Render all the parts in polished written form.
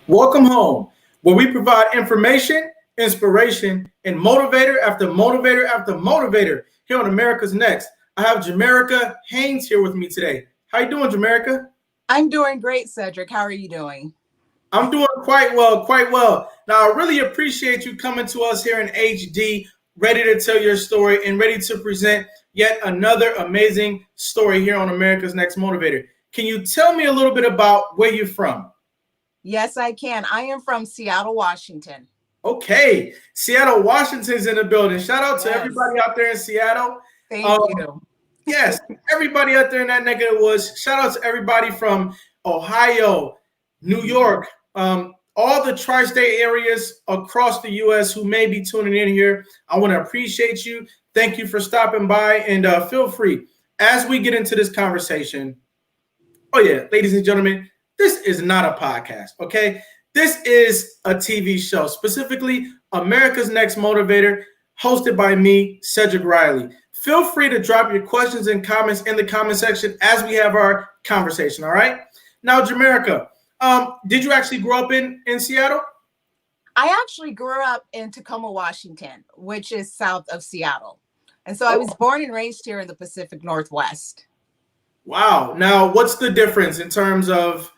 Welcome home, where we provide information, inspiration, and motivator after motivator after motivator here on America's Next. I have Jamerica Haynes here with me today. How you doing, Jamerica? I'm doing great, Cedric. How are you doing? I'm doing quite well, quite well. Now, I really appreciate you coming to us here in HD, ready to tell your story and ready to present yet another amazing story here on America's Next Motivator. Can you tell me a little bit about where you're from? Yes, I can. I am from Seattle, Washington. Okay, Seattle, Washington's in the building. Shout out to Yes. everybody out there in Seattle. Thank you. Yes, everybody out there in that neck of the woods. Shout out to everybody from Ohio, New York, all the tri-state areas across the U.S. who may be tuning in here. I want to appreciate you. Thank you for stopping by, and feel free as we get into this conversation. Oh yeah, ladies and gentlemen, this is not a podcast, okay? This is a TV show, specifically America's Next Motivator, hosted by me, Cedric Riley. Feel free to drop your questions and comments in the comment section as we have our conversation, all right? Now, Jamerica, did you actually grow up in Seattle? I actually grew up in Tacoma, Washington, which is south of Seattle. And so I was born and raised here in the Pacific Northwest. Wow. Now, what's the difference in terms of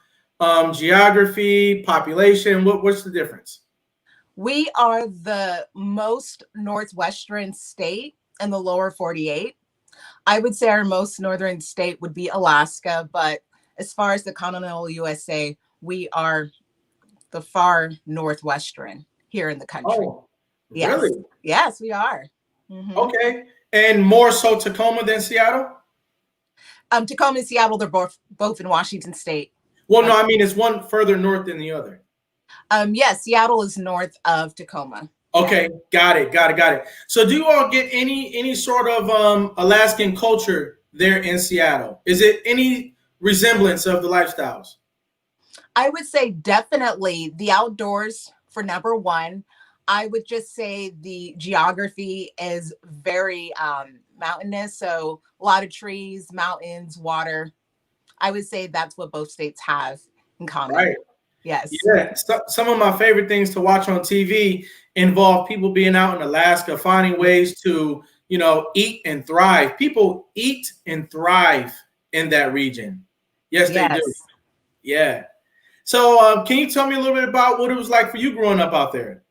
geography, population? What's the difference? We are the most northwestern state in the lower 48. I would say our most northern state would be Alaska, but as far as the continental USA, we are the far northwestern here in the country. Oh, yes. Really? Yes, we are. Mm-hmm. Okay. And more so Tacoma than Seattle? Tacoma and Seattle, they're both in Washington State. Well, no, I mean, it's one further north than the other. Yes, Seattle is north of Tacoma. Okay, got it. So do you all get any sort of Alaskan culture there in Seattle? Is it any resemblance of the lifestyles? I would say definitely the outdoors for number one. I would just say the geography is very mountainous. So a lot of trees, mountains, water. I would say that's what both states have in common. Right. Yes. Yeah. Some of my favorite things to watch on TV involve people being out in Alaska, finding ways to, eat and thrive. People eat and thrive in that region. Yes, they do. Yeah. So can you tell me a little bit about what it was like for you growing up out there?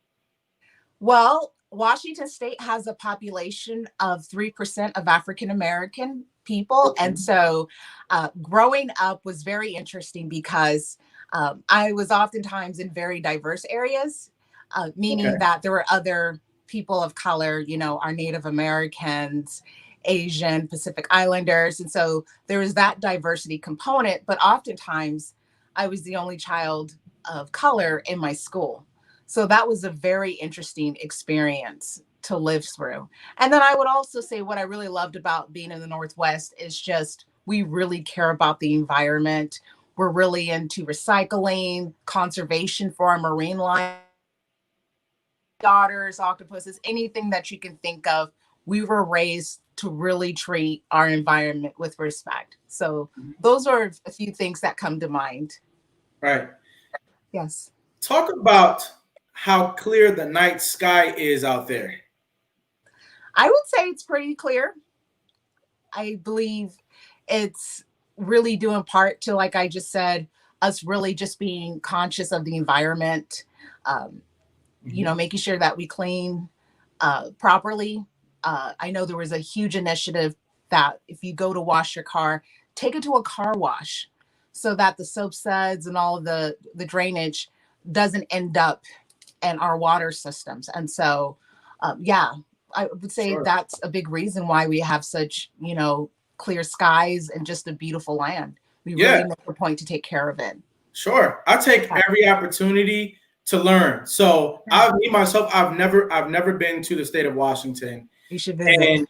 Well, Washington State has a population of 3% of African American people. Okay. And so growing up was very interesting because I was oftentimes in very diverse areas, meaning that there were other people of color, our Native Americans, Asian, Pacific Islanders. And so there was that diversity component, but oftentimes I was the only child of color in my school. So that was a very interesting experience to live through. And then I would also say what I really loved about being in the Northwest is just we really care about the environment. We're really into recycling, conservation for our marine life, otters, octopuses, anything that you can think of. We were raised to really treat our environment with respect. So those are a few things that come to mind. Right. Yes. Talk about how clear the night sky is out there. I would say it's pretty clear. I believe it's really due in part to, like I just said, us really just being conscious of the environment, making sure that we clean properly. I know there was a huge initiative that if you go to wash your car, take it to a car wash so that the soap suds and all of the drainage doesn't end up in our water systems. And so, I would say that's a big reason why we have such, clear skies and just a beautiful land. We really make a point to take care of it. Sure. I take every opportunity to learn. So I've never been to the state of Washington. You should visit.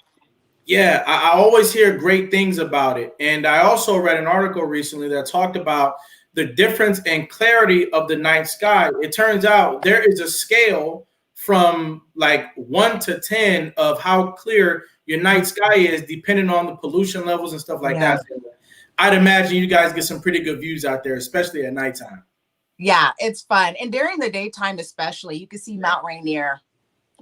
And I always hear great things about it. And I also read an article recently that talked about the difference in clarity of the night sky. It turns out there is a scale from like 1 to 10 of how clear your night sky is, depending on the pollution levels and stuff like that. I'd imagine you guys get some pretty good views out there, especially at nighttime. Yeah, it's fun. And during the daytime, especially, you can see Mount Rainier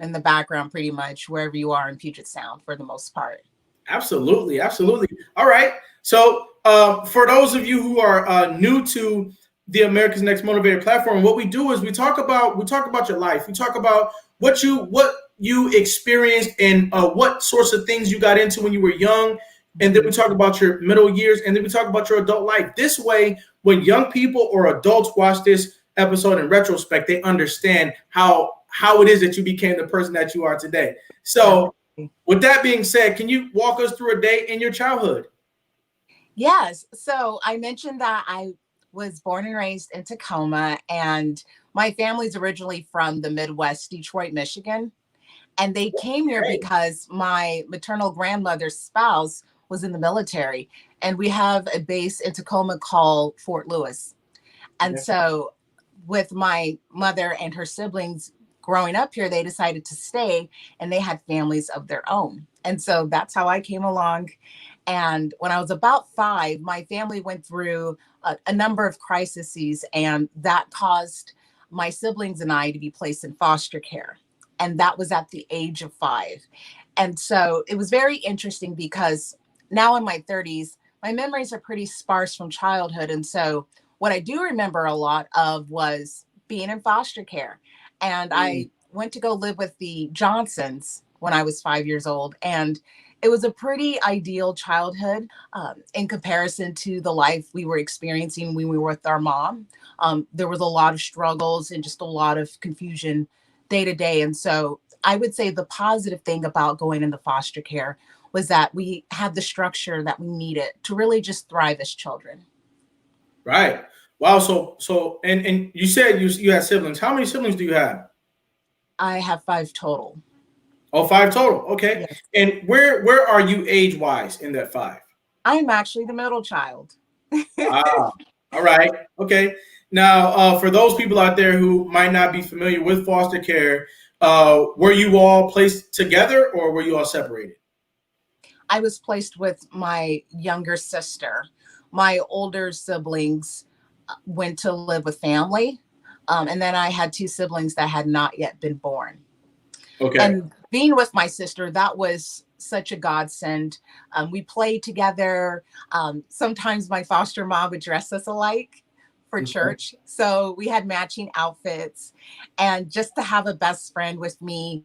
in the background pretty much wherever you are in Puget Sound for the most part. Absolutely, absolutely. All right. So, for those of you who are new to the America's Next Motivator platform, what we do is we talk about your life. We talk about what you experienced and what sorts of things you got into when you were young, and then we talk about your middle years, and then we talk about your adult life. This way, when young people or adults watch this episode in retrospect, they understand how it is that you became the person that you are today. So Definitely. with that being said, can you walk us through a day in your childhood? Yes. So I mentioned that I was born and raised in Tacoma, and my family's originally from the Midwest, Detroit, Michigan. And they came here Okay. because my maternal grandmother's spouse was in the military. And we have a base in Tacoma called Fort Lewis. And Okay. so, with my mother and her siblings growing up here, they decided to stay and they had families of their own. And so that's how I came along. And when I was about 5, my family went through a number of crises, and that caused my siblings and I to be placed in foster care. And that was at the age of 5. And so it was very interesting because now in my 30s, my memories are pretty sparse from childhood. And so what I do remember a lot of was being in foster care. And Mm. I went to go live with the Johnsons when I was 5 years old. And it was a pretty ideal childhood in comparison to the life we were experiencing when we were with our mom. There was a lot of struggles and just a lot of confusion day to day. And so I would say the positive thing about going into foster care was that we had the structure that we needed to really just thrive as children. Right. Wow. And you said you had siblings. How many siblings do you have? I have 5 total. Oh, five total. Okay. Yes. And where are you age wise in that five? I'm actually the middle child. Wow. All right. Okay. Now, for those people out there who might not be familiar with foster care, were you all placed together or were you all separated? I was placed with my younger sister. My older siblings went to live with family. And then I had 2 siblings that had not yet been born. Okay. And being with my sister, that was such a godsend. We played together. Sometimes my foster mom would dress us alike for Okay. church. So we had matching outfits. And just to have a best friend with me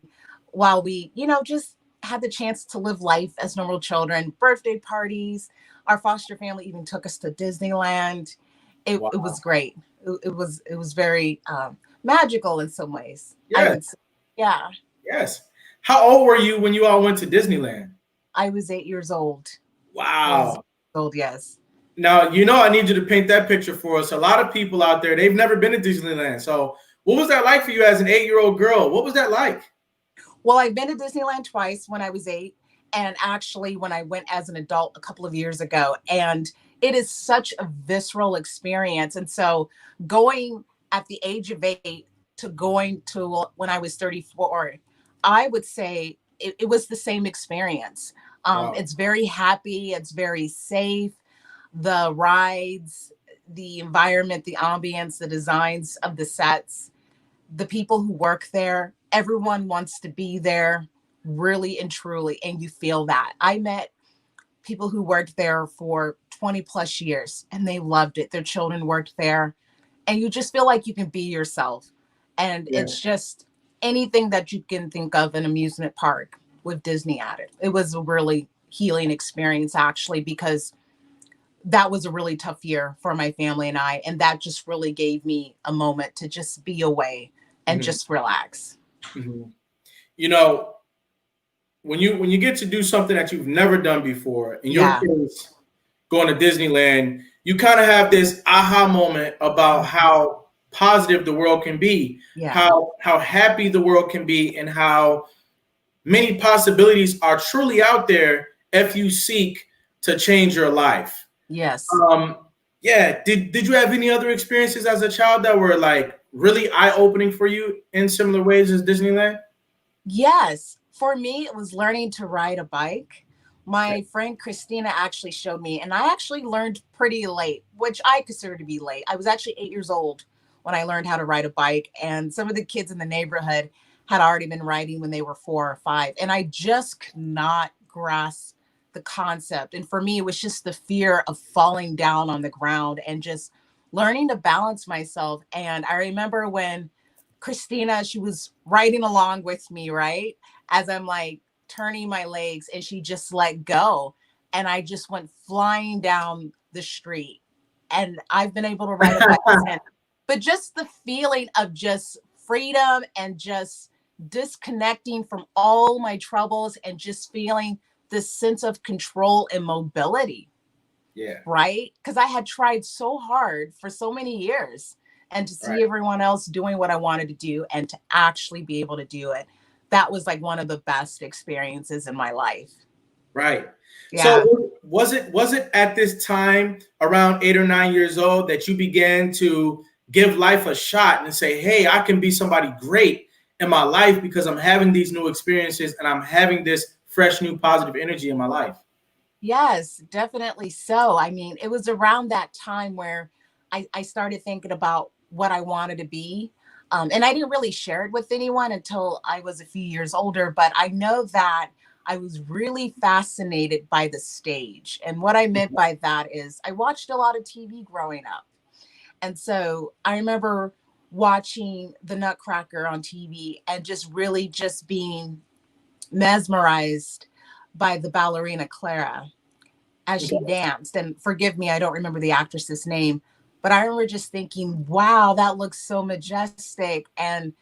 while we, just had the chance to live life as normal children, birthday parties. Our foster family even took us to Disneyland. It Wow. was great. It was very magical in some ways, I Yes. would say. Yeah. Yes. How old were you when you all went to Disneyland? I was 8 years old. I was Wow. old, yes. Now, I need you to paint that picture for us. A lot of people out there, they've never been to Disneyland. So, what was that like for you as an 8-year-old girl? What was that like? Well, I've been to Disneyland twice when I was 8, and actually when I went as an adult a couple of years ago. And it is such a visceral experience. And so going at the age of 8 to going to when I was 34, I would say it was the same experience. Wow. It's very happy, it's very safe. The rides, the environment, the ambience, the designs of the sets, the people who work there, everyone wants to be there really and truly. And you feel that. I met people who worked there for 20 plus years and they loved it. Their children worked there. And you just feel like you can be yourself. And Yeah. it's just anything that you can think of an amusement park with Disney at it. It was a really healing experience, actually, because that was a really tough year for my family and I. And that just really gave me a moment to just be away and Mhm. just relax. Mhm. You know, when you get to do something that you've never done before, in your Yeah. case, going to Disneyland, you kind of have this aha moment about Mhm. how positive the world can be, Yeah. how happy the world can be, and how many possibilities are truly out there if you seek to change your life. Yes. Um, yeah. Did you have any other experiences as a child that were like really eye opening for you in similar ways as Disneyland? Yes. For me, it was learning to ride a bike. Okay. My friend Christina actually showed me, and I actually learned pretty late, which I consider to be late. I was actually 8 years old when I learned how to ride a bike. And some of the kids in the neighborhood had already been riding when they were 4 or 5. And I just could not grasp the concept. And for me, it was just the fear of falling down on the ground and just learning to balance myself. And I remember when Christina, she was riding along with me, right? As I'm like turning my legs and she just let go. And I just went flying down the street. And I've been able to ride a bike since. But just the feeling of just freedom and just disconnecting from all my troubles and just feeling this sense of control and mobility. Yeah. Right? Because I had tried so hard for so many years, and to see everyone else doing what I wanted to do and to actually be able to do it, that was like one of the best experiences in my life. Right. Yeah. So was it at this time around 8 or 9 years old that you began to give life a shot and say, hey, I can be somebody great in my life because I'm having these new experiences and I'm having this fresh, new positive energy in my life? Yes, definitely so. I mean, it was around that time where I started thinking about what I wanted to be. And I didn't really share it with anyone until I was a few years older, but I know that I was really fascinated by the stage. And what I meant by that is I watched a lot of TV growing up. And so I remember watching the Nutcracker on TV and just really just being mesmerized by the ballerina Clara as she danced. And forgive me, I don't remember the actress's name, but I remember just thinking, wow, that looks so majestic. And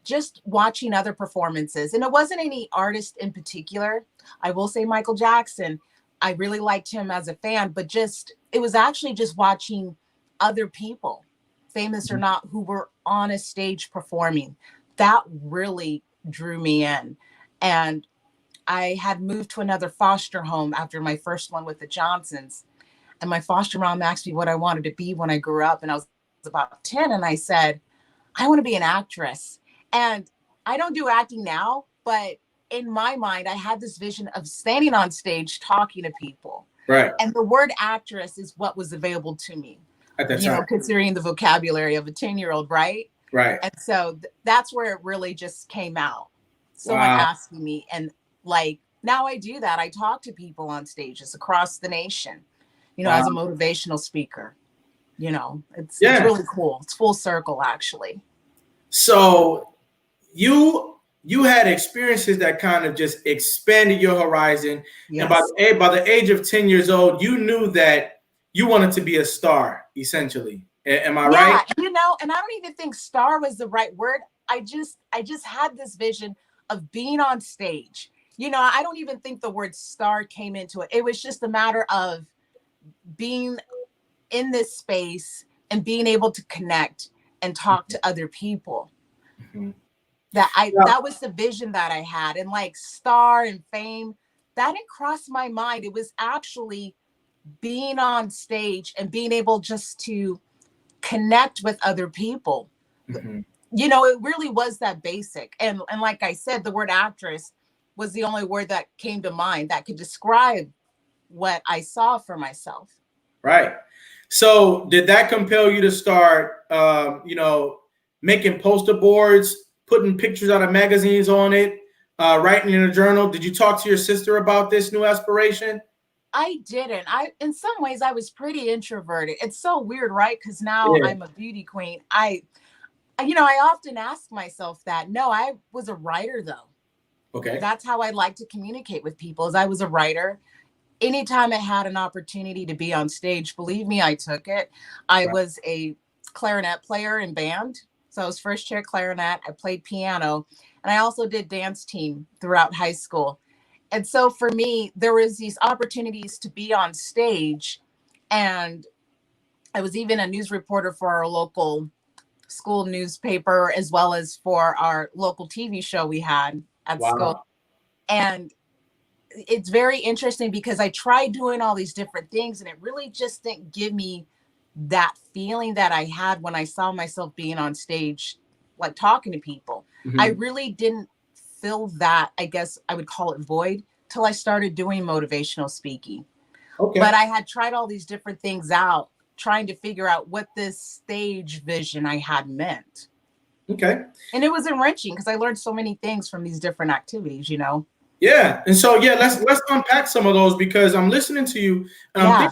just watching other performances. And it wasn't any artist in particular. I will say Michael Jackson. I really liked him as a fan, but just it was actually just watching other people, famous or not, who were on a stage performing. That really drew me in. And I had moved to another foster home after my first one with the Johnsons. And my foster mom asked me what I wanted to be when I grew up. And I was about 10. And I said, I want to be an actress. And I don't do acting now, but in my mind, I had this vision of standing on stage talking to people. Right. And the word actress is what was available to me, At that time. considering the vocabulary of a 10-year-old, right? Right. And so that's where it really just came out. Someone asking me, and like now I do that. I talk to people on stages across the nation, as a motivational speaker. It's really cool. It's full circle, actually. So you had experiences that kind of just expanded your horizon. Yes. And by the age of 10 years old, you knew that you wanted to be a star, essentially. Am I right? And I don't even think star was the right word. I just had this vision of being on stage. I don't even think the word star came into it. It was just a matter of being in this space and being able to connect and talk to other people. Mm-hmm. That was the vision that I had. And like star and fame, that didn't cross my mind. It was actually being on stage and being able just to connect with other people. Mm-hmm. It really was that basic. And like I said, the word actress was the only word that came to mind that could describe what I saw for myself. Right. So did that compel you to start, making poster boards, putting pictures out of magazines on it, writing in a journal? Did you talk to your sister about this new aspiration? I didn't. In some ways, I was pretty introverted. It's so weird, right? Because now I'm a beauty queen. I often ask myself that. No, I was a writer, though. Okay. That's how I like to communicate with people, is I was a writer. Anytime I had an opportunity to be on stage, believe me, I took it. I was a clarinet player in band. So I was first chair clarinet. I played piano, and I also did dance team throughout high school. And so for me, there was these opportunities to be on stage. And I was even a news reporter for our local school newspaper, as well as for our local TV show we had at school. And it's very interesting because I tried doing all these different things, and it really just didn't give me that feeling that I had when I saw myself being on stage, like talking to people. Mm-hmm. I really didn't fill that, I guess I would call it, void till I started doing motivational speaking. Okay. But I had tried all these different things out trying to figure out what this stage vision I had meant. Okay. And it was enriching because I learned so many things from these different activities, you know? Yeah, and so yeah, let's unpack some of those because I'm listening to you and Yeah.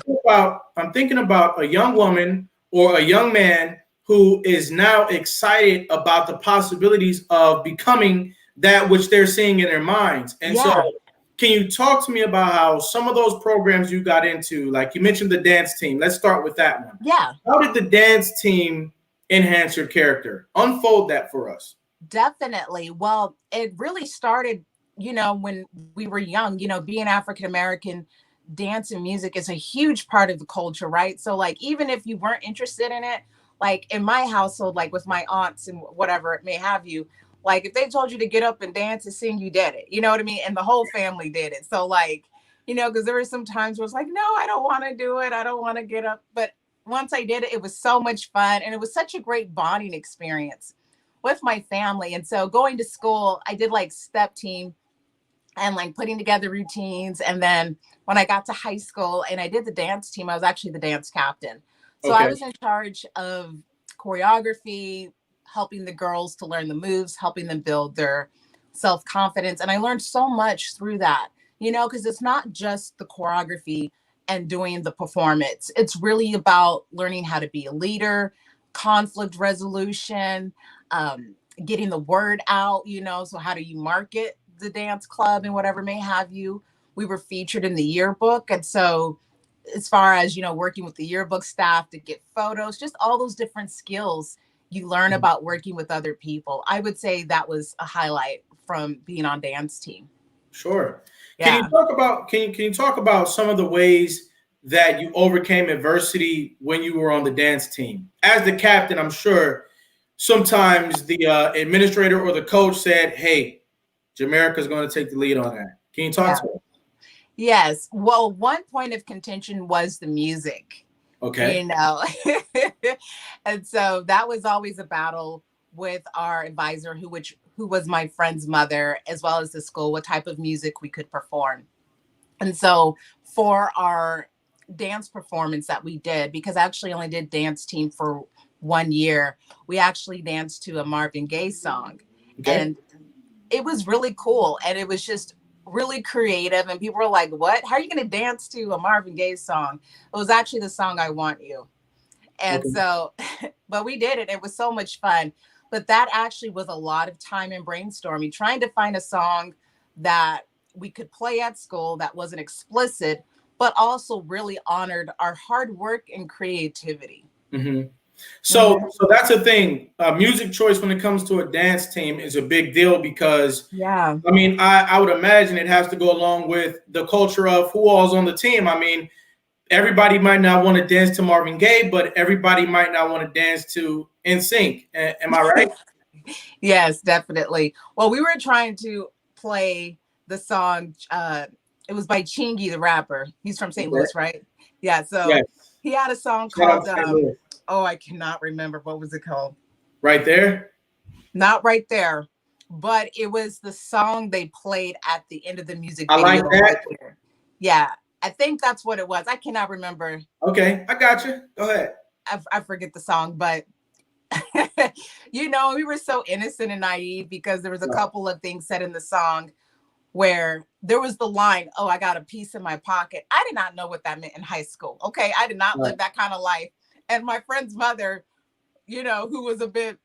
I'm thinking about a young woman or a young man who is now excited about the possibilities of becoming that which they're seeing in their minds. And so, Yeah. can you talk to me about how some of those programs you got into, like you mentioned the dance team? Let's start with that one. Yeah. How did the dance team enhance your character? Unfold that for us. Definitely. Well, it really started, when we were young, being African American, dance and music is a huge part of the culture, right? So, like, even if you weren't interested in it, like in my household, like with my aunts and whatever it may have you, like if they told you to get up and dance and sing, you did it. You know what I mean? And the whole family did it. So, like, because there were some times where it's like, no, I don't want to do it. I don't want to get up. But once I did it, it was so much fun. And it was such a great bonding experience with my family. And so going to school, I did like step team and like putting together routines. And then when I got to high school and I did the dance team, I was actually the dance captain. So I Okay. was in charge of choreography, helping the girls to learn the moves, helping them build their self confidence. And I learned so much through that, because it's not just the choreography and doing the performance, it's really about learning how to be a leader, conflict resolution, um, getting the word out, so how do you market the dance club and whatever may have you. We were featured in the yearbook. And so as far as, working with the yearbook staff to get photos, just all those different skills you learn about working with other people. I would say that was a highlight from being on dance team. Sure. Yeah. Can you talk about some of the ways that you overcame adversity when you were on the dance team? As the captain, I'm sure sometimes the administrator or the coach said, "Hey, Jamaica's going to take the lead on that." Can you talk Yeah. to us? Yes. Well, one point of contention was the music, Okay. you know. And so that was always a battle with our advisor who was my friend's mother, as well as the school, what type of music we could perform. And so for our dance performance that we did, because I actually only did dance team for 1 year, we actually danced to a Marvin Gaye song. Okay. And it was really cool. And it was just really creative. And people were like, what? How are you going to dance to a Marvin Gaye song? It was actually the song I Want You. And Okay. so, but we did it. It was so much fun. But that actually was a lot of time and brainstorming, trying to find a song that we could play at school that wasn't explicit, but also really honored our hard work and creativity. hmm So, Mhm. so that's a thing. Music choice when it comes to a dance team is a big deal because Yeah. I mean, I would imagine it has to go along with the culture of who all's on the team. I mean, everybody might not want to dance to Marvin Gaye, but everybody might not want to dance to NSYNC. Am I right? Yes, definitely. Well, we were trying to play the song. It was by Chingy, the rapper. He's from St. Okay. Louis, right? Yeah. So Yes. he had a song Shout out called, to St. Louis. oh, I cannot remember. What was it called? Right there. Not right there. But it was the song they played at the end of the music I like video right that. there. Yeah. I think that's what it was. I cannot remember. Okay, I got you. Go ahead. I forget the song, but we were so innocent and naive because there was a Right. couple of things said in the song where there was the line, "Oh, I got a piece in my pocket." I did not know what that meant in high school. Okay. I did not Right. live that kind of life. And my friend's mother, who was a bit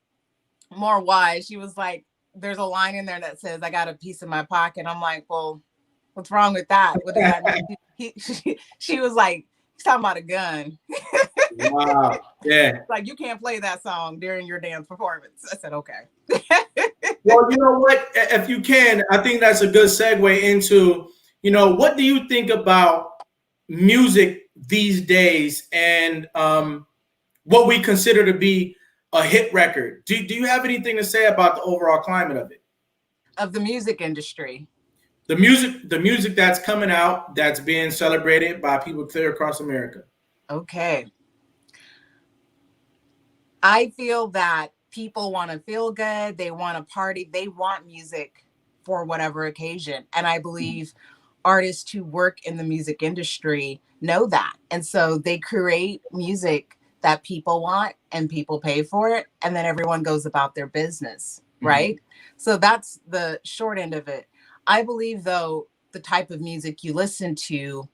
more wise, she was like, there's a line in there that says, "I got a piece in my pocket." I'm like, well, what's wrong with that? What does that mean? She was like, he's talking about a gun. Wow. Yeah. Like, you can't play that song during your dance performance. I said, okay. Well, you know what? If you can, I think that's a good segue into, what do you think about music these days and what we consider to be a hit record? Do you have anything to say about the overall climate of it? Of the music industry. The music that's coming out that's being celebrated by people clear across America. Okay. I feel that people want to feel good, they want to party, they want music for whatever occasion. And I believe artists who work in the music industry know that. And so they create music that people want and people pay for it. And then everyone goes about their business, Mhm. right? So that's the short end of it. I believe, though, the type of music you listen to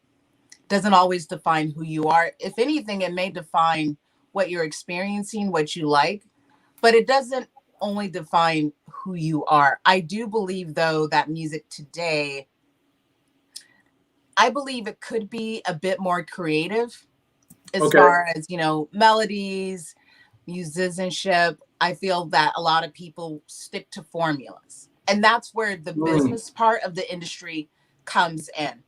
doesn't always define who you are. If anything, it may define what you're experiencing, what you like, but it doesn't only define who you are. I do believe, though, that music today, I believe it could be a bit more creative as Okay. far as, melodies, musicianship. I feel that a lot of people stick to formulas. And that's where the Mm. business part of the industry comes in.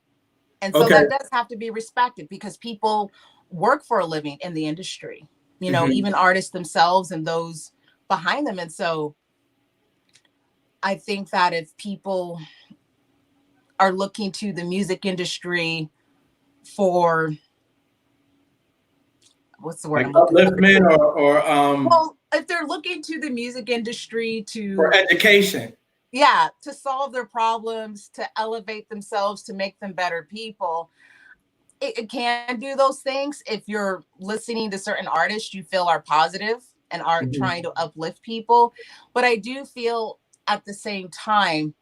And so Okay. that does have to be respected because people work for a living in the industry, Mhm. even artists themselves and those behind them. And so I think that if people are looking to the music industry for, what's the word Like I'm looking for? upliftment or Well, if they're looking to the music industry for to, education. yeah, to solve their problems, to elevate themselves, to make them better people, it can do those things. If you're listening to certain artists you feel are positive and are Mhm. trying to uplift people. But I do feel at the same time,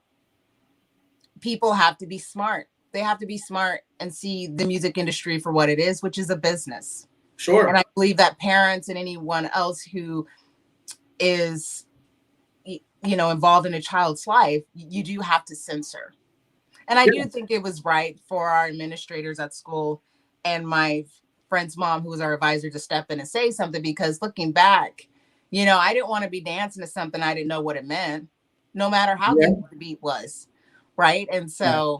people have to be smart. They have to be smart and see the music industry for what it is, which is a business. And Sure. I believe that parents and anyone else who is, involved in a child's life, you do have to censor. And I do Yeah. think it was right for our administrators at school and my friend's mom, who was our advisor, to step in and say something, because looking back, I didn't want to be dancing to something I didn't know what it meant, no matter how good Yeah. the beat was. Right. And Yeah. so,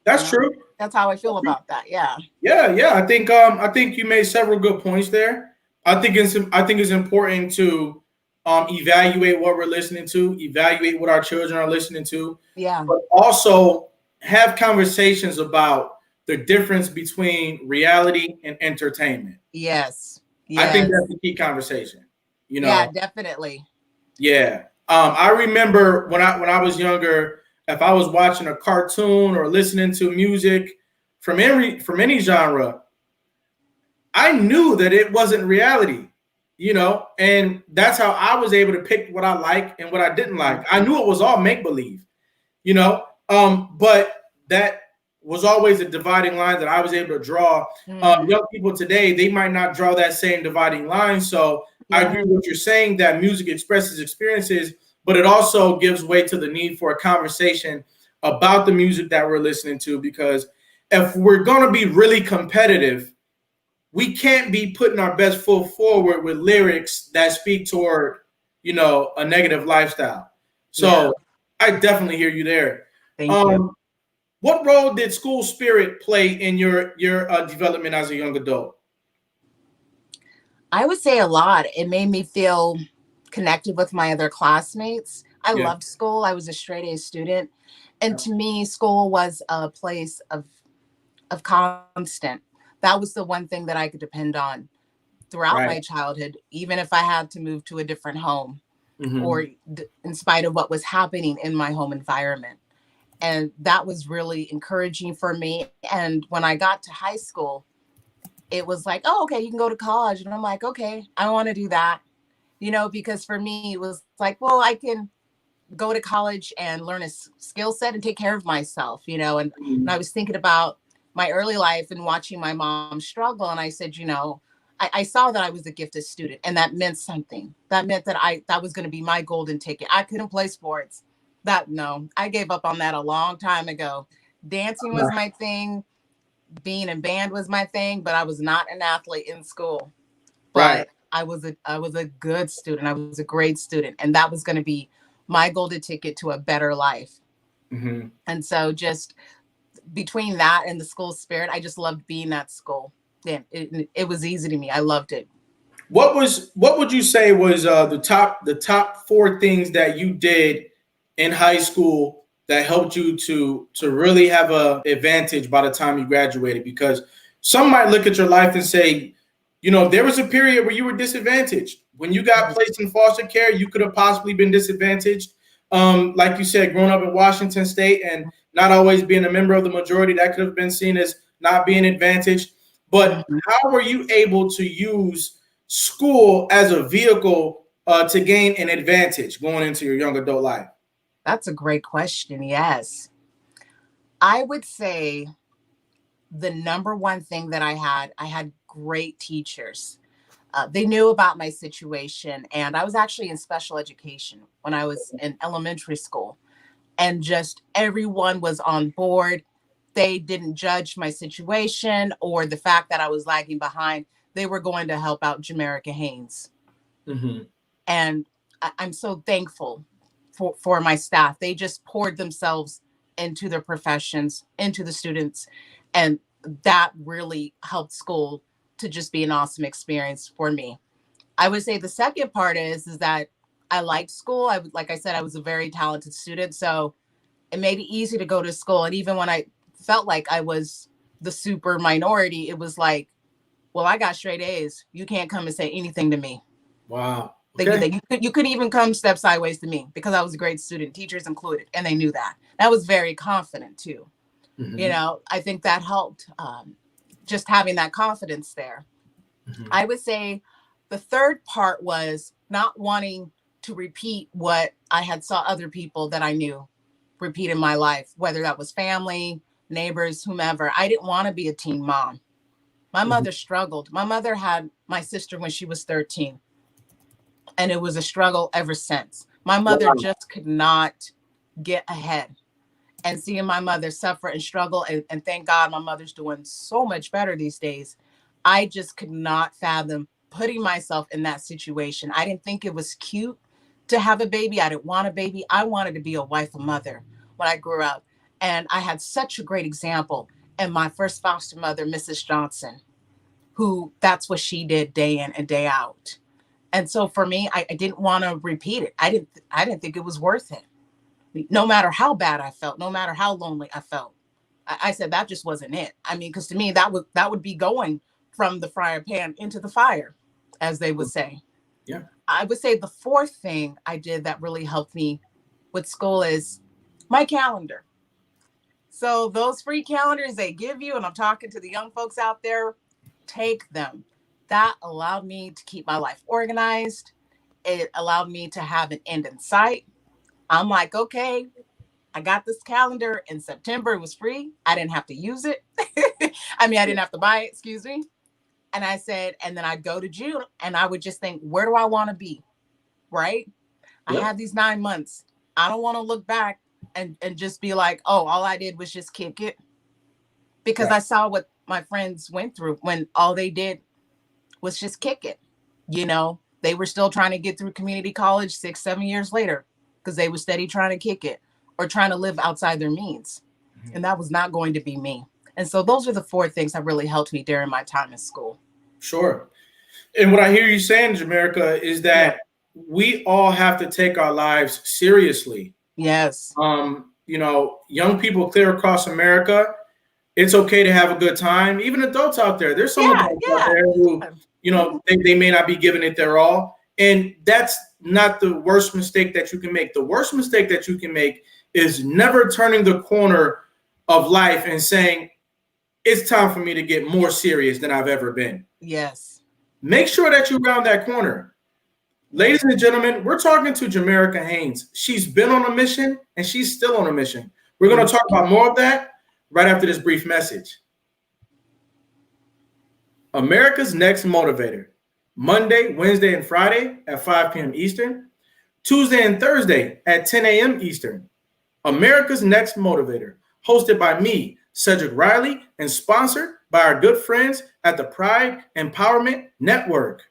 That's true. that's how I feel That's true. about that. Yeah. Yeah, yeah. I think you made several good points there. I think it's important to evaluate what we're listening to, evaluate what our children are listening to, Yeah. but also have conversations about the difference between reality and entertainment. Yes. I think Yes. that's the key conversation. You Yeah, know, definitely. yeah. I remember when I was younger, if I was watching a cartoon or listening to music from any genre, I knew that it wasn't reality, and that's how I was able to pick what I like and what I didn't like. I knew it was all make believe, but that was always a dividing line that I was able to draw. Mm-hmm. Young people today, they might not draw that same dividing line. So I agree Yeah. with what you're saying, that music expresses experiences, but it also gives way to the need for a conversation about the music that we're listening to. Because if we're going to be really competitive, we can't be putting our best foot forward with lyrics that speak toward, a negative lifestyle. Yeah. So I definitely hear you there. Thank you. Um, what role did school spirit play in your development as a young adult? I would say a lot. It made me feel connected with my other classmates. I Yeah, loved school. I was a straight A student. And to me, school was a place of constant. That was the one thing that I could depend on throughout right. my childhood, even if I had to move to a different home or Hmm. in spite of what was happening in my home environment. And that was really encouraging for me. And when I got to high school, it was like, oh, okay, you can go to college. And I'm like, okay, I want to do that, because for me, it was like, well, I can go to college and learn a skill set and take care of myself, and I was thinking about my early life and watching my mom struggle. And I said, I saw that I was a gifted student, and that meant something. That meant that was going to be my golden ticket. I couldn't play sports. No, I gave up on that a long time ago. Dancing was my thing. Being in band was my thing, but I was not an athlete in school. Right. But I was a good student. I was a great student, and that was going to be my golden ticket to a better life. Hmm. And so, just between that and the school spirit, I just loved being at school. Yeah, it was easy to me. I loved it. What would you say was the top four things that you did in high school that helped you to really have a advantage by the time you graduated? Because some might look at your life and say, there was a period where you were disadvantaged. When you got placed in foster care, you could have possibly been disadvantaged. Like you said, growing up in Washington State and not always being a member of the majority, that could have been seen as not being advantaged. But how were you able to use school as a vehicle to gain an advantage going into your young adult life? That's a great question. Yes. I would say the number one thing that I had great teachers. They knew about my situation, and I was actually in special education when I was in elementary school, and just everyone was on board. They didn't judge my situation or the fact that I was lagging behind. They were going to help out Jamaica Haynes. Mm-hmm. And I'm so thankful for my staff. They just poured themselves into their professions, into the students. And that really helped school to just be an awesome experience for me. I would say the second part is that I liked school. Like I said, I was a very talented student. So it made it easy to go to school. And even when I felt like I was the super minority, it was like, well, I got straight A's. You can't come and say anything to me. Wow. Okay. You couldn't even come step sideways to me because I was a great student, teachers included, and they knew that. I was very confident too. Mm-hmm. You know, I think that helped, just having that confidence there. Mm-hmm. I would say the third part was not wanting to repeat what I had saw other people that I knew repeat in my life, whether that was family, neighbors, whomever. I didn't want to be a teen mom. My mother struggled. My mother had my sister when she was 13. And it was a struggle ever since. My mother just could not get ahead. And seeing my mother suffer and struggle, and thank God my mother's doing so much better these days, I just could not fathom putting myself in that situation. I didn't think it was cute to have a baby. I didn't want a baby. I wanted to be a wife, a mother when I grew up. And I had such a great example in my first foster mother, Mrs. Johnson, who that's what she did day in and day out. And so for me, I didn't want to repeat it. I didn't think it was worth it. No matter how bad I felt, no matter how lonely I felt, I said that just wasn't it. I mean, because to me that would be going from the fryer pan into the fire, as they would say. Yeah. I would say the fourth thing I did that really helped me with school is my calendar. So those free calendars they give you, and I'm talking to the young folks out there, take them. That allowed me to keep my life organized. It allowed me to have an end in sight. I'm like, okay, I got this calendar in September. It was free. I didn't have to use it. I mean, I didn't have to buy it, excuse me. And I said, and then I'd go to June and I would just think, where do I want to be? Right? Yep. I had these 9 months. I don't want to look back and just be like, oh, all I did was just kick it. Because I saw what my friends went through when all they did was just kick it. You know, they were still trying to get through community college 6-7 years later because they were steady trying to kick it or trying to live outside their means. Mm-hmm. And that was not going to be me. And so those are the four things that really helped me during my time in school. Sure. And what I hear you saying, Jamaica, is that we all have to take our lives seriously. Yes. You know, young people clear across America, it's okay to have a good time. Even adults out there, there's some adults out there who, you know, they may not be giving it their all. And that's not the worst mistake that you can make. The worst mistake that you can make is never turning the corner of life and saying, it's time for me to get more serious than I've ever been. Yes. Make sure that you round that corner. Ladies and gentlemen, we're talking to Jamaica Haynes. She's been on a mission and she's still on a mission. We're going to talk about more of that right after this brief message. America's Next Motivator. Monday, Wednesday, and Friday at 5 p.m. Eastern. Tuesday and Thursday at 10 a.m. Eastern. America's Next Motivator. Hosted by me, Cedric Riley, and sponsored by our good friends at the Pride Empowerment Network.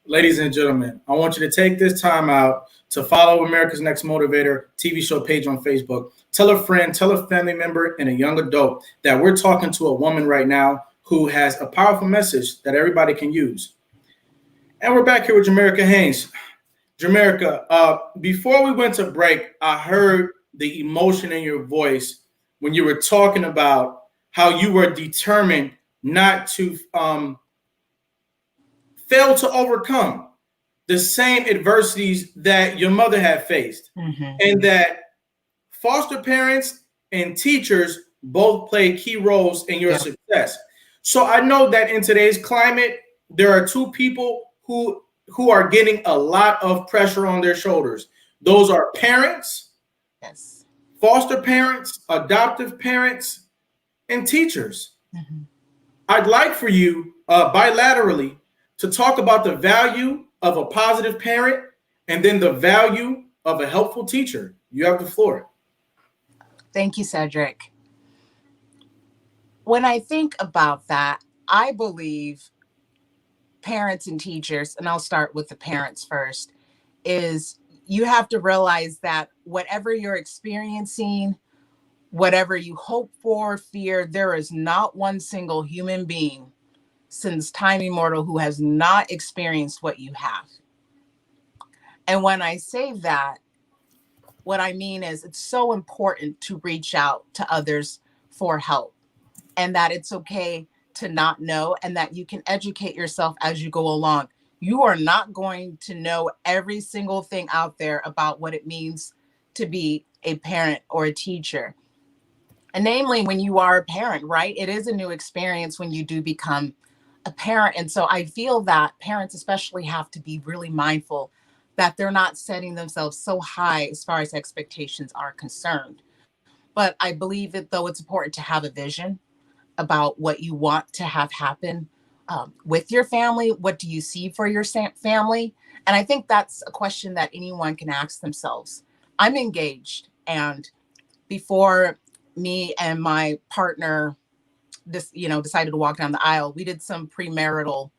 ladies and gentlemen, I want you to take this time out to follow America's Next Motivator TV show page on Facebook. Tell a friend, tell a family member, and a young adult that we're talking to a woman right now who has a powerful message that everybody can use. And we're back here with Jamaica Haynes. Jamaica, before we went to break, I heard the emotion in your voice when you were talking about how you were determined not to fail to overcome the same adversities that your mother had faced, and that foster parents and teachers both play key roles in your success. So I know that in today's climate, there are two people who are getting a lot of pressure on their shoulders. Those are parents, foster parents, adoptive parents, and teachers. I'd like for you bilaterally to talk about the value of a positive parent and then the value of a helpful teacher. You have the floor. Thank you, Cedric. When I think about that, I believe parents and teachers, and I'll start with the parents first, is you have to realize that whatever you're experiencing, whatever you hope for, fear, there is not one single human being since time immortal who has not experienced what you have. And when I say that, what I mean is it's so important to reach out to others for help, and that it's okay to not know, and that you can educate yourself as you go along. You are not going to know every single thing out there about what it means to be a parent or a teacher. And namely, when you are a parent, right? It is a new experience when you do become a parent. And so I feel that parents especially have to be really mindful that they're not setting themselves so high as far as expectations are concerned. But I believe that though it's important to have a vision about what you want to have happen with your family. What do you see for your family? And I think that's a question that anyone can ask themselves. I'm engaged, and before me and my partner decided to walk down the aisle, we did some premarital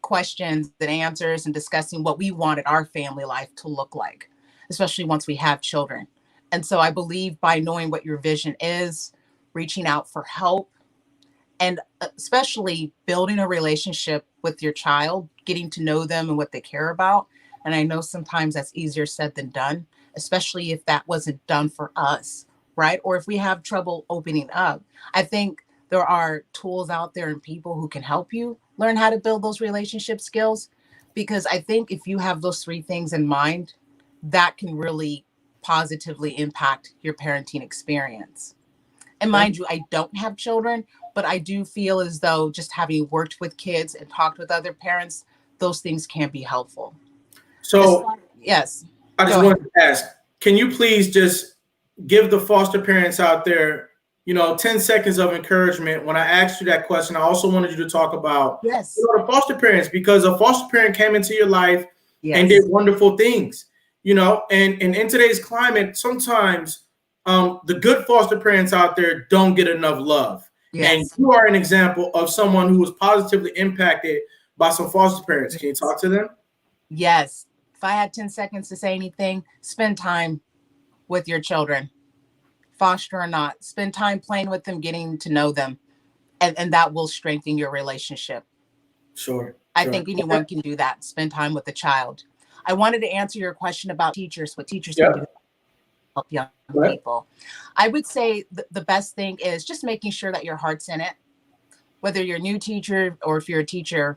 questions and answers and discussing what we wanted our family life to look like, especially once we have children. And so I believe by knowing what your vision is, reaching out for help, and especially building a relationship with your child, getting to know them and what they care about. And I know sometimes that's easier said than done, especially if that wasn't done for us, right? Or if we have trouble opening up. I think there are tools out there and people who can help you learn how to build those relationship skills, because I think if you have those three things in mind, that can really positively impact your parenting experience. And mind you, I don't have children, but I do feel as though just having worked with kids and talked with other parents, those things can be helpful. So, yes. I just wanted to ask, can you please just give the foster parents out there, 10 seconds of encouragement? When I asked you that question, I also wanted you to talk about the foster parents, because a foster parent came into your life and did wonderful things, and in today's climate, sometimes the good foster parents out there don't get enough love. And you are an example of someone who was positively impacted by some foster parents. Can you talk to them? Yes. If I had 10 seconds to say anything, spend time with your children, foster or not. Spend time playing with them, getting to know them, and that will strengthen your relationship. Sure. I think anyone can do that. Spend time with the child. I wanted to answer your question about teachers, what teachers can do to help young people. I would say the best thing is just making sure that your heart's in it, whether you're a new teacher or if you're a teacher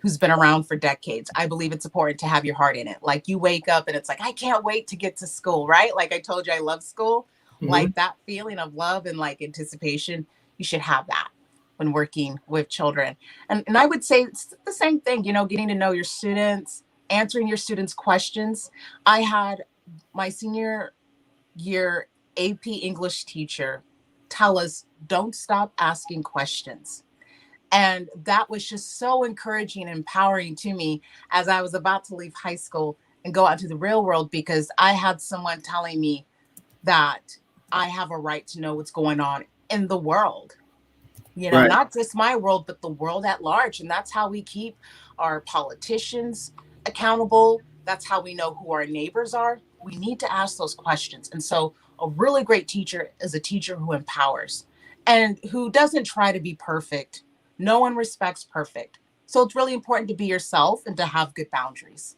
who's been around for decades. I believe it's important to have your heart in it. Like you wake up and it's like, I can't wait to get to school, right? Like I told you, I love school. Like that feeling of love and like anticipation, you should have that when working with children. And I would say it's the same thing, getting to know your students, answering your students' questions. I had my senior year AP English teacher tell us, don't stop asking questions. And that was just so encouraging and empowering to me as I was about to leave high school and go out to the real world, because I had someone telling me that I have a right to know what's going on in the world. Right. not just my world, but the world at large. And that's how we keep our politicians accountable. That's how we know who our neighbors are. We need to ask those questions. And so, a really great teacher is a teacher who empowers and who doesn't try to be perfect. No one respects perfect. So, it's really important to be yourself and to have good boundaries.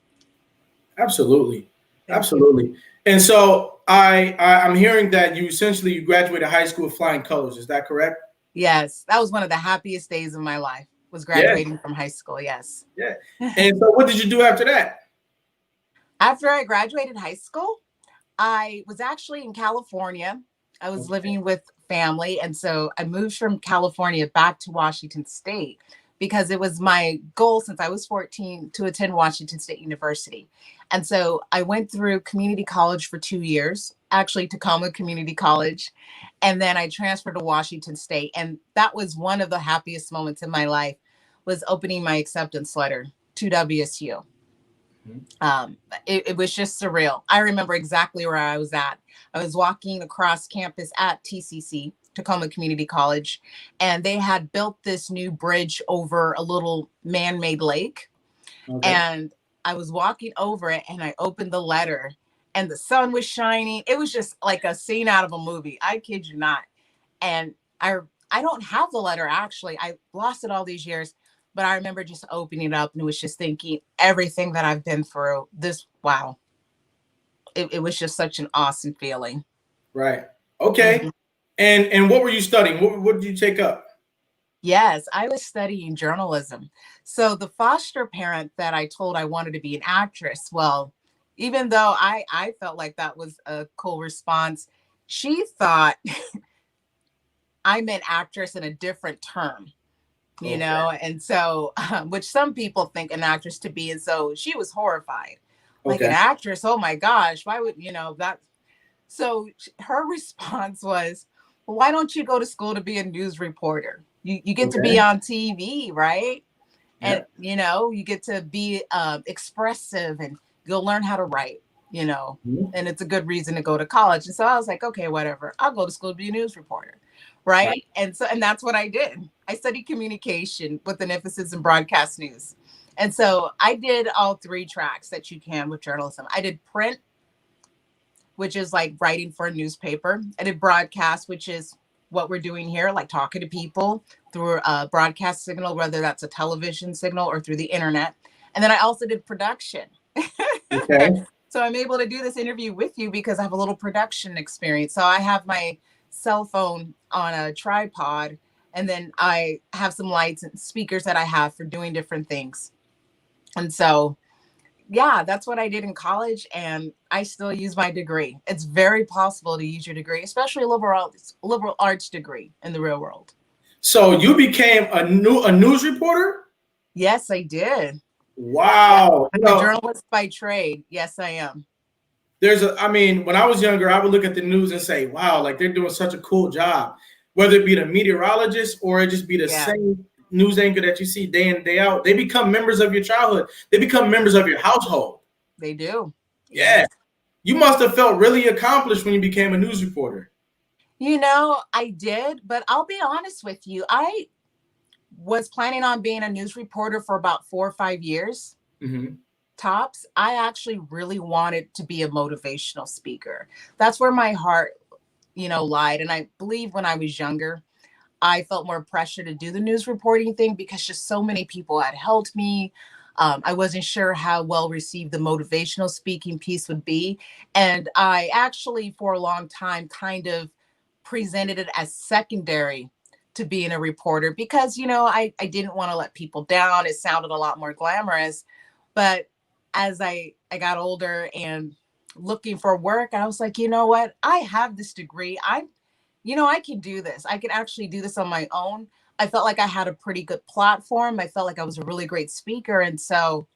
Absolutely. Thank you. Absolutely. And so I'm hearing that you graduated high school with flying colors. Is that correct? Yes, that was one of the happiest days of my life, was Yeah. graduating from high school. Yes. Yeah. And so what did you do after that? After I graduated high school, I was actually in California. I was Okay. living with family. And so I moved from California back to Washington State because it was my goal since I was 14 to attend Washington State University. And so I went through community college for 2 years, actually Tacoma Community College. And then I transferred to Washington State. And that was one of the happiest moments in my life, was opening my acceptance letter to WSU. Mhm. um, it was just surreal. I remember exactly where I was at. I was walking across campus at TCC, Tacoma Community College, and they had built this new bridge over a little man-made lake. Okay. And I was walking over it, and I opened the letter, and the sun was shining. It was just like a scene out of a movie. I kid you not. And I don't have the letter actually. I lost it all these years, but I remember just opening it up and it was just thinking everything that I've been through. This wow, it was just such an awesome feeling. Right. Okay. Mhm. And what were you studying? What did you take up? Yes, I was studying journalism. So the foster parent that I told I wanted to be an actress, well, even though I felt like that was a cool response, she thought I meant actress in a different term. Okay. And so which some people think an actress to be, and so she was horrified, like, an Okay. actress, oh my gosh, why would that? So her response was, well, why don't you go to school to be a news reporter? You get to be Okay. on TV, right? And Yeah. you get to be expressive, and you'll learn how to write, Mhm. and it's a good reason to go to college. And so I was like, okay, whatever, I'll go to school to be a news reporter, Right. right? And that's what I did. I studied communication with an emphasis in broadcast news. And so I did all three tracks that you can with journalism. I did print, which is like writing for a newspaper. I did broadcast, which is what we're doing here, like talking to people through a broadcast signal, whether that's a television signal or through the internet. And then I also did production. Okay. So I'm able to do this interview with you because I have a little production experience. So I have my cell phone on a tripod, and then I have some lights and speakers that I have for doing different things. And so, yeah, that's what I did in college, and I still use my degree. It's very possible to use your degree, especially a liberal arts degree, in the real world. So you became a news reporter? Yes, I did. Yeah, Wow. I'm a journalist by trade. Yes, I am. I mean, when I was younger, I would look at the news and say, wow, like they're doing such a cool job. Whether it be the meteorologist or it just be the Yeah, same news anchor that you see day in, day out, they become members of your childhood. They become members of your household. they do. Yeah. Yes. You must have felt really accomplished when you became a news reporter. I did, but I'll be honest with you. I was planning on being a news reporter for about 4 or 5 years Hmm. tops. I actually really wanted to be a motivational speaker. That's where my heart, lied. And I believe when I was younger, I felt more pressure to do the news reporting thing because just so many people had helped me. I wasn't sure how well received the motivational speaking piece would be. And I actually, for a long time, kind of presented it as secondary to being a reporter because, I didn't want to let people down. It sounded a lot more glamorous. But as I got older and looking for work, I was like, you know what? I have this degree. I can do this. I can actually do this on my own. I felt like I had a pretty good platform. I felt like I was a really great speaker. And so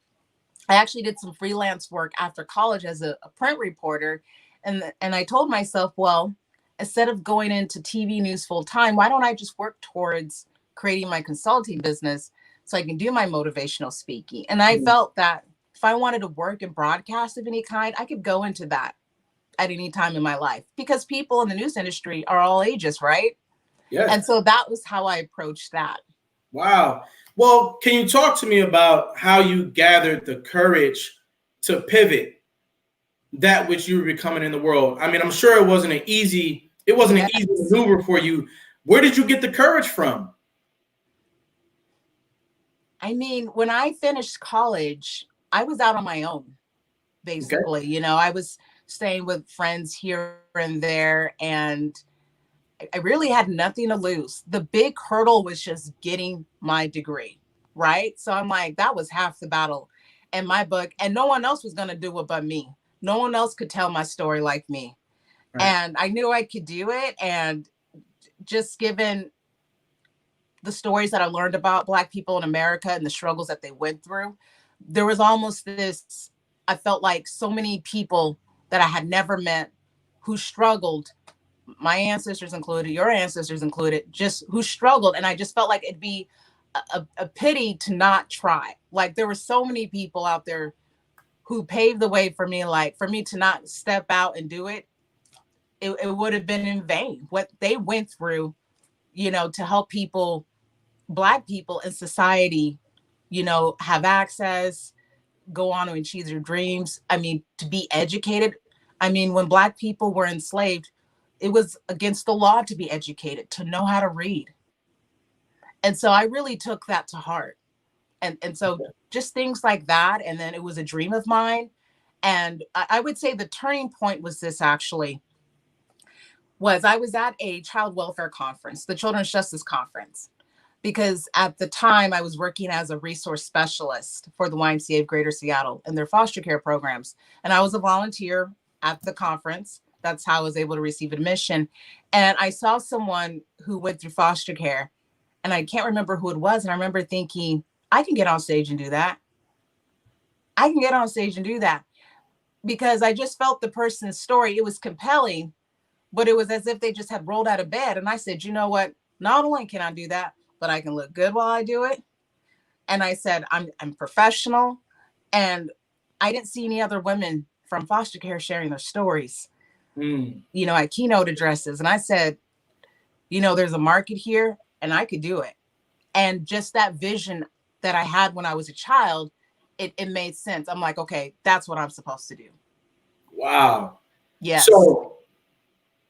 I actually did some freelance work after college as a print reporter. And I told myself, well, instead of going into TV news full time, why don't I just work towards creating my consulting business so I can do my motivational speaking? And I felt that if I wanted to work in broadcast of any kind, I could go into that at any time in my life because people in the news industry are all ages, right? And Yes. so that was how I approached that. Wow. Well, can you talk to me about how you gathered the courage to pivot that which you were becoming in the world? I mean, I'm sure it wasn't an easy Yes. maneuver for you. Where did you get the courage from? I mean, when I finished college, I was out on my own, Okay. basically. I was staying with friends here and there, and I really had nothing to lose. The big hurdle was just getting my degree, right? So I'm like, that was half the battle in my book, and no one else was going to do it but me. No one else could tell my story like me. Right. And I knew I could do it. And just given the stories that I learned about Black people in America and the struggles that they went through, there was almost this, I felt like so many people that I had never met who struggled, my ancestors included, your ancestors included, just who struggled. And I just felt like it'd be a pity to not try. Like there were so many people out there who paved the way for me, like for me to not step out and do it, it would have been in vain. What they went through, to help people, Black people in society, have access, go on to achieve their dreams. I mean, to be educated. I mean, when Black people were enslaved, it was against the law to be educated, to know how to read. And so I really took that to heart. And so just things like that. And then it was a dream of mine. And I would say the turning point was this actually, was I was at a child welfare conference, the Children's Justice Conference, because at the time I was working as a resource specialist for the YMCA of Greater Seattle and their foster care programs. And I was a volunteer at the conference. That's how I was able to receive admission. And I saw someone who went through foster care, and I can't remember who it was. And I remember thinking, I can get on stage and do that. I can get on stage and do that, because I just felt the person's story. It was compelling, but it was as if they just had rolled out of bed. And I said, you know what? Not only can I do that, but I can look good while I do it. And I said, I'm professional. And I didn't see any other women from foster care sharing their stories, Mm. at keynote addresses. And I said, there's a market here and I could do it. And just that vision that I had when I was a child, it made sense. I'm like, okay, that's what I'm supposed to do. Wow. Yes. So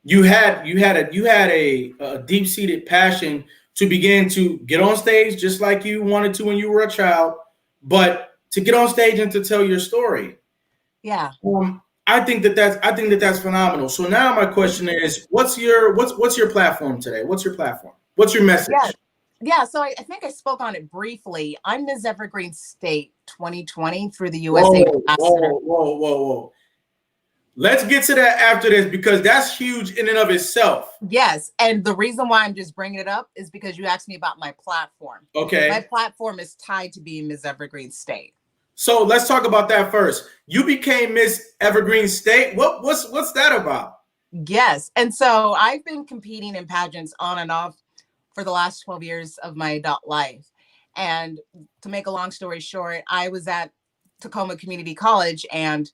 you had a deep seated passion to begin to get on stage just like you wanted to when you were a child, but to get on stage and to tell your story. Yeah. I think that's phenomenal. So now my question is, what's your platform today? What's your platform? What's your Yeah. message? Yeah. So I think I spoke on it briefly. I'm Ms. Evergreen State 2020 through the Whoa, USA Ambassador. whoa, whoa, whoa, whoa. Let's get to that after this because that's huge in and of itself. Yes. And the reason why I'm just bringing it up is because you asked me about my platform. My Okay. platform is tied to being Ms. Evergreen State. So let's talk about that first. You became Miss Evergreen State. What's that about? Yes. And so I've been competing in pageants on and off for the last 12 years of my adult life. And to make a long story short, I was at Tacoma Community College and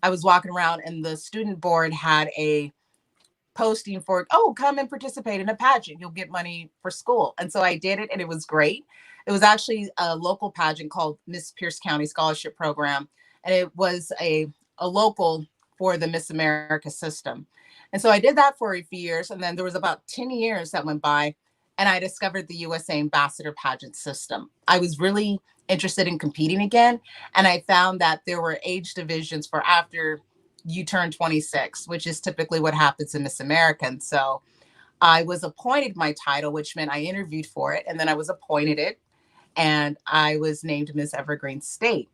I was walking around and the student board had a posting for, oh, come and participate in a pageant. You'll get money for school. And so I did it and it was great. It was actually a local pageant called Miss Pierce County Scholarship Program. And it was a local for the Miss America system. And so I did that for a few years. And then there was about 10 years that went by and I discovered the USA Ambassador pageant system. I was really interested in competing again. And I found that there were age divisions for after you turn 26, which is typically what happens in Miss America. And so I was appointed my title, which meant I interviewed for it. And then I was appointed it. And I was named Miss Evergreen State.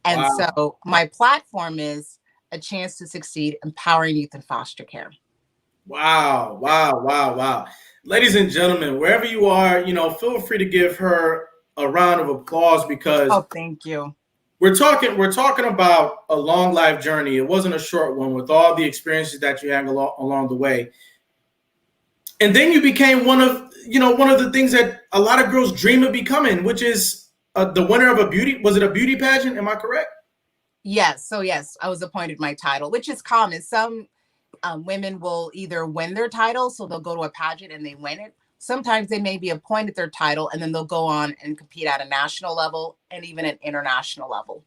And Wow. so my platform is a chance to succeed, empowering youth in foster care. Wow. Wow. Wow. Wow. Ladies and gentlemen, wherever you are, feel free to give her a round of applause because Oh, thank you. we're talking about a long life journey. It wasn't a short one with all the experiences that you had along the way. And then you became one of the things that a lot of girls dream of becoming, which is the winner of a beauty. Was it a beauty pageant? Am I correct? Yes. So, yes, I was appointed my title, which is common. Some women will either win their title, so they'll go to a pageant and they win it, Sometimes they may be appointed their title and then they'll go on and compete at a national level and even an international level.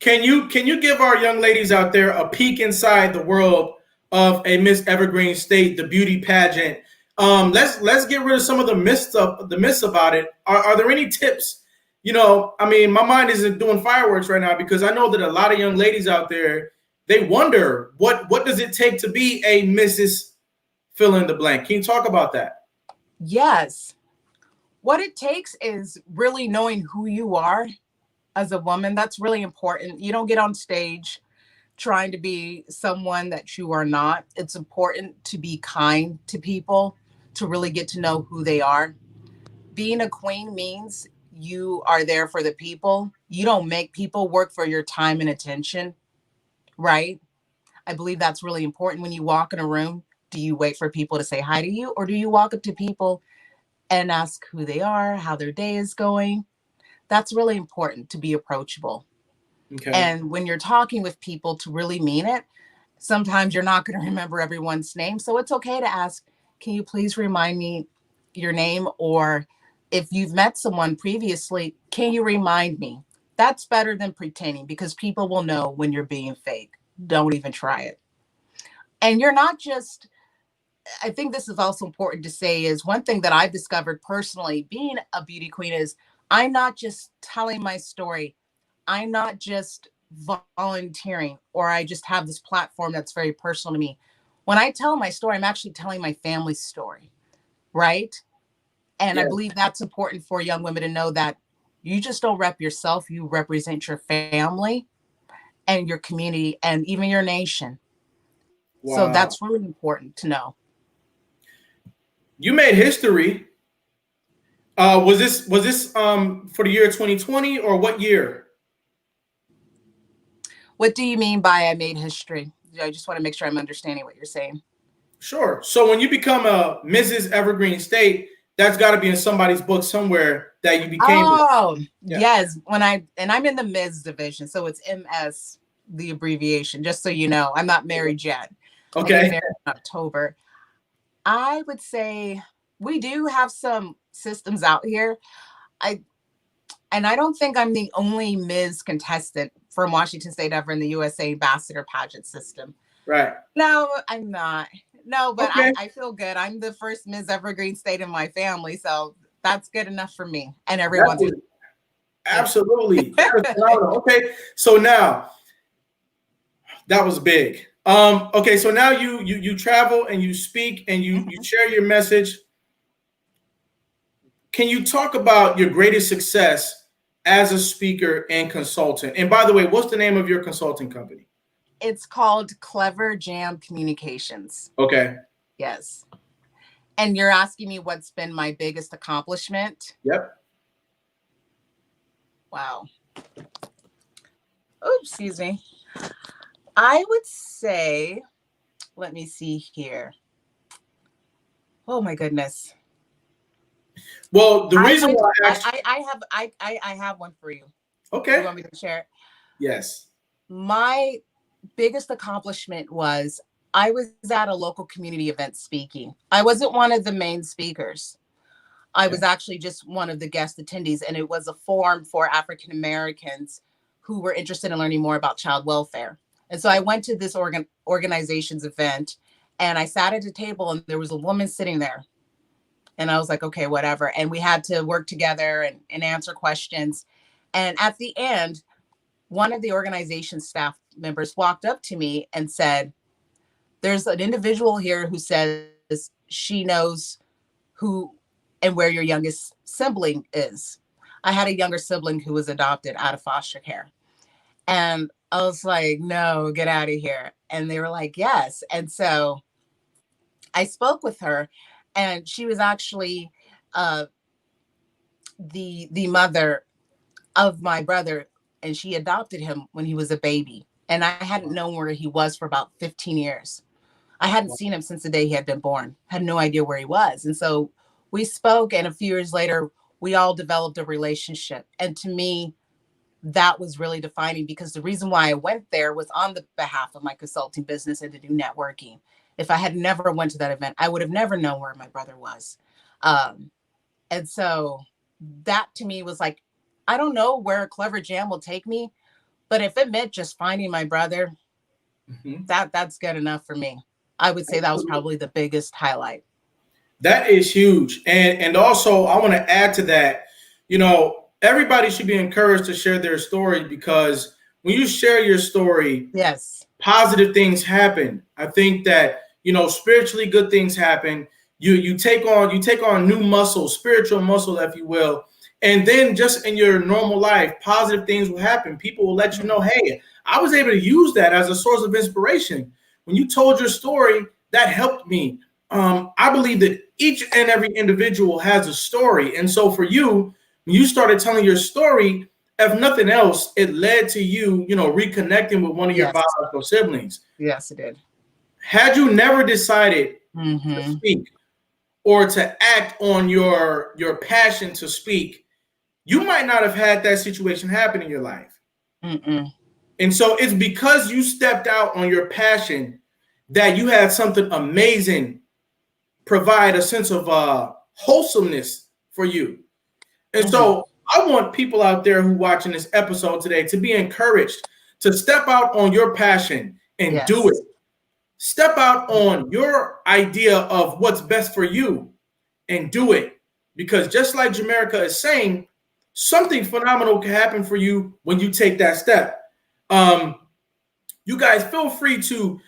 Can you give our young ladies out there a peek inside the world of a Miss Evergreen State, the beauty pageant? Let's get rid of some of the myths about it. Are there any tips? I mean, my mind isn't doing fireworks right now because I know that a lot of young ladies out there, they wonder what does it take to be a Mrs. Fill in the blank. Can you talk about that? Yes. What it takes is really knowing who you are as a woman. That's really important. You don't get on stage trying to be someone that you are not. It's important to be kind to people, to really get to know who they are. Being a queen means you are there for the people. You don't make people work for your time and attention, right? I believe that's really important. When you walk in a room, do you wait for people to say hi to you, or do you walk up to people and ask who they are, how their day is going? That's really important, to be approachable. Okay. And when you're talking with people, to really mean it, sometimes you're not going to remember everyone's name. So it's okay to ask, can you please remind me your name? Or if you've met someone previously, can you remind me? That's better than pretending, because people will know when you're being fake. Don't even try it. And you're not just, I think this is also important to say, is one thing that I've discovered personally being a beauty queen is I'm not just telling my story. I'm not just volunteering, or I just have this platform that's very personal to me. When I tell my story, I'm actually telling my family's story, right? And I Yeah. believe that's important for young women to know, that you just don't rep yourself, you represent your family and your community and even your nation. So Wow. that's really important to know. You made history. Was this for the year 2020 or what year? What do you mean by I made history? I just want to make sure I'm understanding what you're saying. Sure. So when you become a Mrs. Evergreen State, that's got to be in somebody's book somewhere that you became. Oh, Yeah. yes. I'm in the Ms division, so it's MS, the abbreviation, just so you know. I'm not married yet. I get Okay. married in October. I would say we do have some systems out here. I and I don't think I'm the only Ms. contestant from Washington State ever in the USA Ambassador pageant system. Right. No, I'm not. No, but Okay. I feel good. I'm the first Ms. Evergreen State in my family, so that's good enough for me. And everyone's Absolutely. That is phenomenal. Okay. So now that was big. Okay, so now you travel and you speak and you share your message. Can you talk about your greatest success as a speaker and consultant? And by the way, what's the name of your consulting company? It's called Clever Jam Communications. Okay. Yes. And you're asking me what's been my biggest accomplishment? Yep. Wow. Oh, excuse me. I would say, let me see here. Oh my goodness. Well, the reason why I asked, I have one for you. okay. You want me to share it? Yes. My biggest accomplishment was I was at a local community event speaking. I wasn't one of the main speakers. I was actually just one of the guest attendees, and it was a forum for African Americans who were interested in learning more about child welfare. And so I went to this organization's event, and I sat at a table, and there was a woman sitting there. And I was like, okay, whatever. And we had to work together and answer questions. And at the end, one of the organization staff members walked up to me and said, there's an individual here who says she knows who and where your youngest sibling is. I had a younger sibling who was adopted out of foster care. And I was like, no, get out of here. And they were like, yes. And so I spoke with her, and she was actually uh, the mother of my brother, and she adopted him when he was a baby. And I hadn't known where he was for about 15 years. I hadn't seen him since the day he had been born, had no idea where he was. And so we spoke, and a few years later, we all developed a relationship. And to me, that was really defining, because the reason why I went there was on the behalf of my consulting business and to do networking. If I had never went to that event, I would have never known where my brother was. Um, and so that to me was like, I don't know where Clever Jam will take me, but if it meant just finding my brother, that's good enough for me. I would say that was probably the biggest highlight. That is huge. And also I want to add to that, everybody should be encouraged to share their story, because when you share your story, Yes. positive things happen. I think that, spiritually good things happen. You take on new muscle, spiritual muscle, if you will. And then just in your normal life, positive things will happen. People will let you know, hey, I was able to use that as a source of inspiration. When you told your story, that helped me. I believe that each and every individual has a story. And so for you, when you started telling your story, if nothing else, it led to you, reconnecting with one of your biological siblings. Yes, it did. Had you never decided to speak or to act on your passion to speak, you might not have had that situation happen in your life. And so it's because you stepped out on your passion that you had something amazing provide a sense of wholesomeness for you. And so I want people out there who watching this episode today to be encouraged to step out on your passion and do it. Step out on your idea of what's best for you and do it. Because just like Jamaica is saying, something phenomenal can happen for you when you take that step. You guys feel free to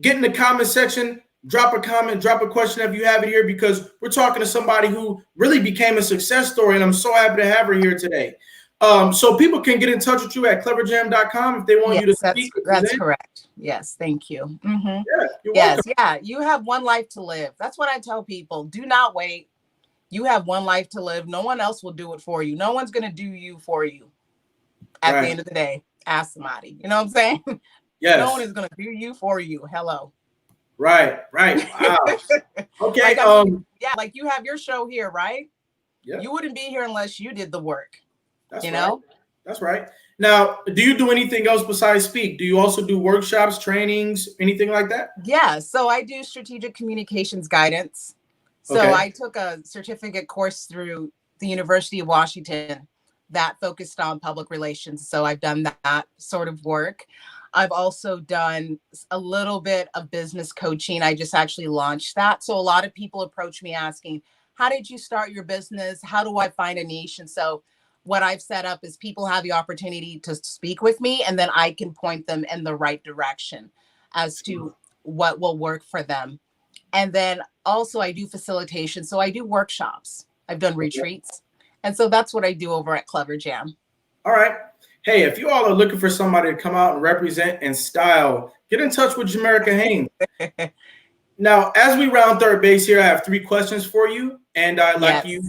get in the comment section, drop a comment, drop a question if you have it here, because we're talking to somebody who really became a success story, and I'm so happy to have her here today. So people can get in touch with you at cleverjam.com if they want you to speak. That's correct. Yes, thank you. Yeah, you're welcome. Yeah, you have one life to live. That's what I tell people. Do not wait. You have one life to live. No one else will do it for you. No one's going to do you for you. At the end of the day, ask somebody. You know what I'm saying? Yes. No one is going to do you for you. Hello. Right. Wow. Okay. Like you have your show here, right? Yeah. You wouldn't be here unless you did the work. That's right. That's right. Now, do you do anything else besides speak? Do you also do workshops, trainings, anything like that? Yeah. So I do strategic communications guidance. So I took a certificate course through the University of Washington that focused on public relations. So I've done that sort of work. I've also done a little bit of business coaching. I just actually launched that. So a lot of people approach me asking, how did you start your business? How do I find a niche? And so what I've set up is people have the opportunity to speak with me, and then I can point them in the right direction as to what will work for them. And then also I do facilitation. So I do workshops. I've done retreats. And so that's what I do over at Clever Jam. All right. Hey, if you all are looking for somebody to come out and represent and style, get in touch with Jamaica Haynes. Now, as we round third base here, I have 3 questions for you, and I'd like you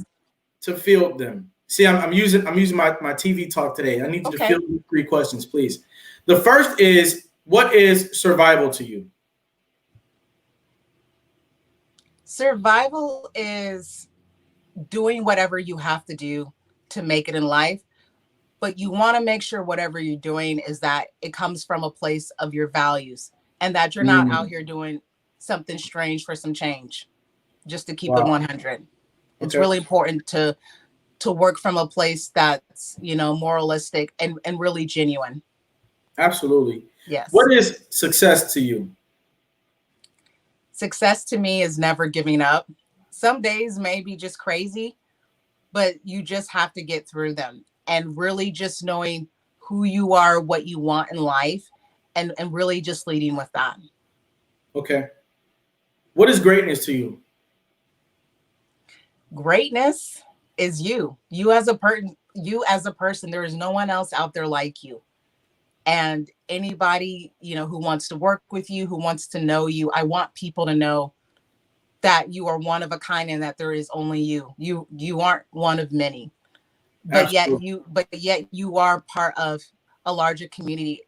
to field them. See, I'm using my TV talk today. I need you to field these 3 questions, please. The first is, what is survival to you? Survival is doing whatever you have to do to make it in life. But you want to make sure whatever you're doing is that it comes from a place of your values, and that you're not out here doing something strange for some change, just to keep it 100. It's really important to work from a place that's, moralistic and really genuine. Absolutely. Yes. What is success to you? Success to me is never giving up. Some days may be just crazy, but you just have to get through them. And really just knowing who you are, what you want in life, and really just leading with that. Okay. What is greatness to you? Greatness is you. You as a person, there is no one else out there like you. And anybody, who wants to work with you, who wants to know you, I want people to know that you are one of a kind and that there is only you. You aren't one of many. But yet you are part of a larger community,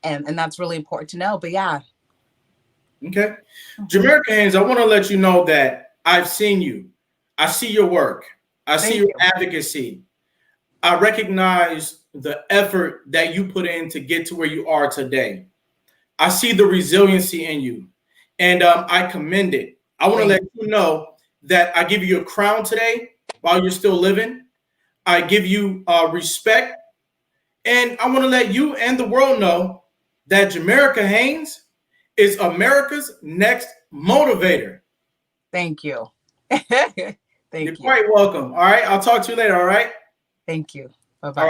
and that's really important to know. But yeah. Okay. Jamaica Haynes, I want to let you know that I've seen you. I see your work. I see your advocacy. I recognize the effort that you put in to get to where you are today. I see the resiliency in you, and I commend it. I want to let you know that I give you a crown today while you're still living. I give you respect. And I want to let you and the world know that Jamaica Haynes is America's next motivator. Thank you. You're Thank you. quite welcome. All right. I'll talk to you later. All right. Thank you. Bye-bye. All right.